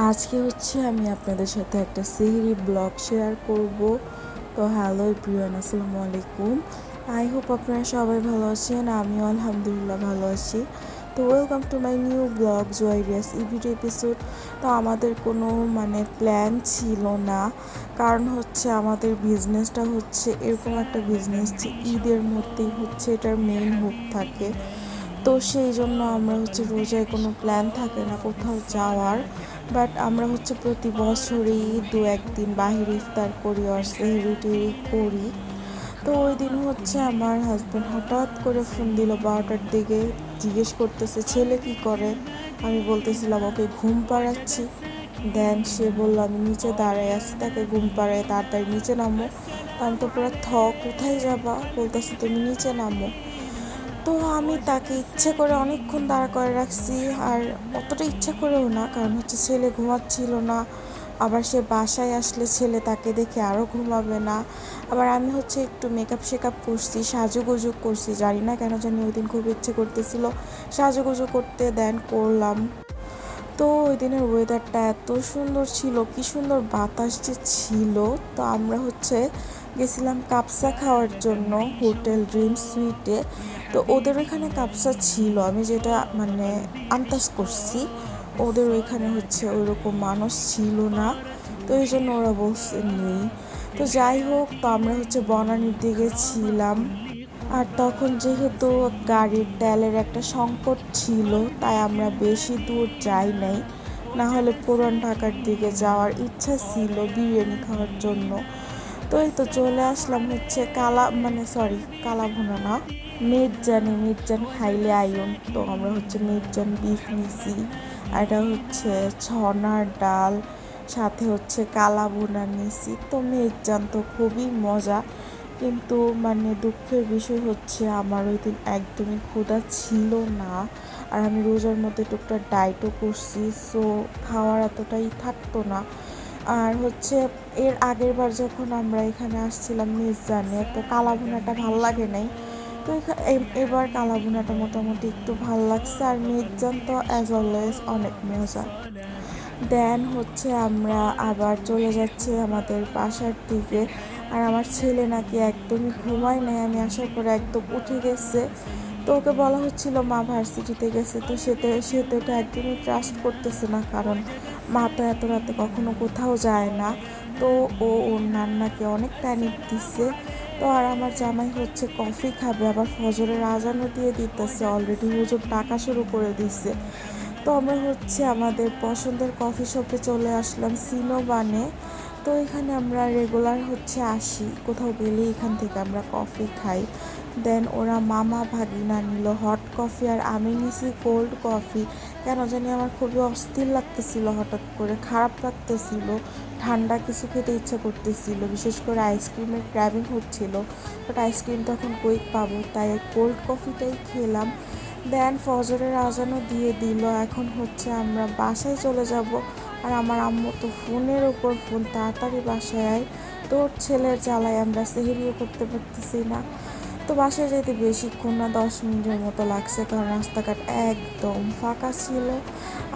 আজকে আমি আপনাদের সাথে একটা সেহরি ব্লগ শেয়ার করব। তো হ্যালো এভরিওয়ান, আসসালামু আলাইকুম। আই হোপ আপনারা সবাই ভালো আছেন, আমিও আলহামদুলিল্লাহ ভালো আছি। তো welcome to my new blog জয়রিয়াস ইভিড এপিসোড। তো আমাদের কোনো প্ল্যান ছিল না, কারণ আমাদের বিজনেসটা এরকম একটা বিজনেস যে ঈদের মধ্যেই এটার মেইন হুক থাকে। তো সেই জন্য আমরা রোজায় কোনো প্ল্যান থাকে না কোথাও যাওয়ার, বাট আমরা প্রতি বছরই দু একদিন বাহিরে ইফতার করি আর সেহরি টেহরি করি। তো ওই দিন আমার হাজব্যান্ড হঠাৎ করে ফোন দিল 12টার দিকে, জিজ্ঞেস করতেছে ছেলে কি করে। আমি বলতেছিলাম ওকে ঘুম পাড়াচ্ছি। দেন সে বললো আমি নিচে দাঁড়ায় আছি, তাকে ঘুম পাড়ায় তাড়াতাড়ি নিচে নামো। আমি তো পুরো কোথায় যাবা, বলতেছি তুমি নিচে নামো। তো আমি তাকে ইচ্ছে করে অনেকক্ষণ দাঁড় করে রাখছি, আর অতটা ইচ্ছা করেও না, কারণ ছেলে ঘুমাচ্ছিল না। আবার সে বাসায় আসলে ছেলে তাকে দেখে আরও ঘুমাবে না। আবার আমি একটু মেকআপ শেকআপ করছি, সাজুগুজু করছি, জানি না কেন জানি ওই দিন খুব ইচ্ছে করতেছিল সাজুগুজু করতে, দেন করলাম। তো ওই দিনের ওয়েদারটা এত সুন্দর ছিল, কি সুন্দর বাতাস যে ছিল। তো আমরা গেছিলাম কাপসা খাওয়ার জন্য হোটেল ড্রিম সুইটে। তো ওদের ওইখানে কাপসা ছিল, আমি যেটা আন্দাজ করছি ওদের ওইখানে ওই রকম মানুষ ছিল না, তো এই জন্য ওরা বলছে নেই। তো যাই হোক, তো আমরা বনানীর দিকে ছিলাম, আর তখন যেহেতু গাড়ির তেলের একটা সংকট ছিল, তাই আমরা বেশি দূর যাই নাই। না হলে পুরান ঢাকার দিকে যাওয়ার ইচ্ছা ছিল বিরিয়ানি খাওয়ার জন্য। তো এই তো চলে আসলাম কালা ভুনা না, মেজজান খাইলে আইন। তো আমরা মেজজান বিফ নিছি, আর এটা ছনার ডাল, সাথে কালা ভুনা নিছি। তো মেজজান তো খুবই মজা, কিন্তু দুঃখের বিষয় আমার ওই দিন একদমই ক্ষুধা ছিল না, আর আমি রোজার মধ্যে টুকটাক ডায়েটও করছি, সো খাওয়ার এতটাই থাকতো না। আর এর আগের বার যখন আমরা এখানে আসছিলাম মেজজানে, তো কালা ভুনাটা ভালো লাগে নাই। তো এবার কালা ভুনাটা মোটামুটি একটু ভালো লাগছে, আর মেজজান তো অ্যাজ অলওয়েজ অনেক মজা। দেন আমরা আবার চলে যাচ্ছি আমাদের বাসার দিকে, আর আমার ছেলে নাকি একদমই ঘুমায় নাই, আমি আসার পরে একদম উঠে গেছে। তো ওকে বলা হচ্ছিল মা ভার্সিটিতে গেছে, তো সে তো এটা একদমই ট্রাস্ট করতেছে না, কারণ মা তো এত রাতে কখনো কোথাও যায় না। তো ওর নান্নাকে অনেক প্যানিক দিচ্ছে। তো আর আমার জামাই কফি খাবে, আবার ফজরের আজানও দিয়ে দিতেছে, অলরেডি হুজুর ডাকা শুরু করে দিচ্ছে। তো আমরা আমাদের পছন্দের কফি শপে চলে আসলাম, সিনোবানে। তো এখানে আমরা রেগুলার আসি, কোথাও গেলে এখান থেকে আমরা কফি খাই। দেন ওরা মামা ভাগিনা নিল হট কফি, আর আমি নিছি কোল্ড কফি। কেন জানি আমার খুবই অস্থির লাগতেছিল, হঠাৎ করে খারাপ লাগতেছিল, ঠান্ডা কিছু খেতে ইচ্ছা করতেছিল, বিশেষ করে আইসক্রিমের ক্র্যাভিং হচ্ছিল, বাট আইসক্রিম তখন কই পাবো, তাই কোল্ড কফিটাই খেলাম। দেন ফজরের আজানও দিয়ে দিল, এখন আমরা বাসায় চলে যাব। আর আমার আম্মু তো ফোনের ওপর ফোন, তাড়াতাড়ি বাসায় আয়। তোর ছেলের জ্বালায় আমরা সেহরিও করতে পারতেছি না। তো বাসায় যেতে বেশিক্ষণ না, 10 মিনিটের মতো লাগছে, কারণ রাস্তাঘাট একদম ফাঁকা ছিল।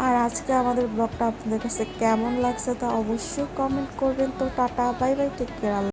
আর আজকে আমাদের ব্লগটা আপনাদের কাছে কেমন লাগছে তা অবশ্যই কমেন্ট করবেন। তো ta-ta, bye bye, take care.